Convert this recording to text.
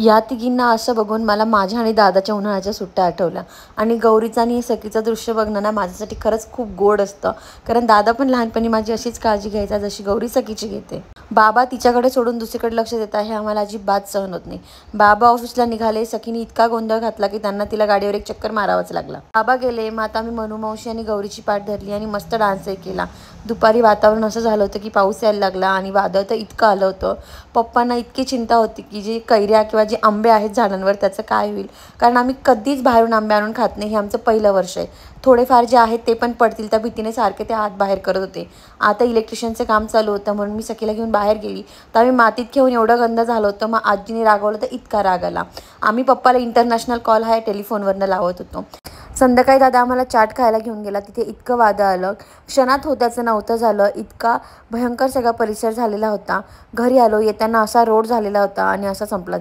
या तिघींना असं बघून मला माझ्या आणि दादाच्या उन्हाळ्याच्या सुट्ट्या आठवल्या आणि गौरीचं आणि सखीचं दृश्य बघणं ना माझ्यासाठी खरंच खूप गोड असतं. कारण दादा पण लहानपणी माझी अशीच काळजी घ्यायचा जशी गौरी सखीची घेते. बाबा तिच्याकडे सोडून दुसरीकडे लक्ष देत आहे हे आम्हाला अजिबात सहन होत नाही. बाबा ऑफिसला निघाले, सखीने इतका गोंधळ घातला की त्यांना तिला गाडीवर एक चक्कर मारावाच लागला. बाबा गेले, मग आता मी मनू मावशी आणि गौरीची पाठ धरली आणि मस्त डान्सही केला. दुपारी वातावरण असं झालं होतं की पाऊस यायला लागला आणि वादळ तर इतकं आलं होतं. पप्पांना इतकी चिंता होती की जे कैऱ्या किंवा जे आंबे आहेत झाडांवर त्याचं काय होईल. कारण आम्ही कधीच बाहेरून आंबे आणून खात नाही, हे आमचं पहिलं वर्ष आहे. थोडेफार जे आहेत ते पण पडतील त्या भीतीने सारखे ते आत बाहेर करत होते. आता इलेक्ट्रिशियनचं काम चालू होतं म्हणून मी सखीला घेऊन बाहेर गेली तर आम्ही मातीत घेऊन एवढं गंद झालं होतं. मग आजीने रागवलं तर इतका राग आला. आम्ही पप्पाला इंटरनॅशनल कॉल हा टेलिफोनवरनं लावत होतो. संध्याकाळी दादा आम्हाला चाट खायला घेऊन गेला. तिथे इतकं वादळ आलं, क्षणात होत्याचं नव्हतं झालं. इतका भयंकर सगळा परिसर झालेला होता. घरी आलो, येताना असा रोड झालेला होता आणि असा संपला.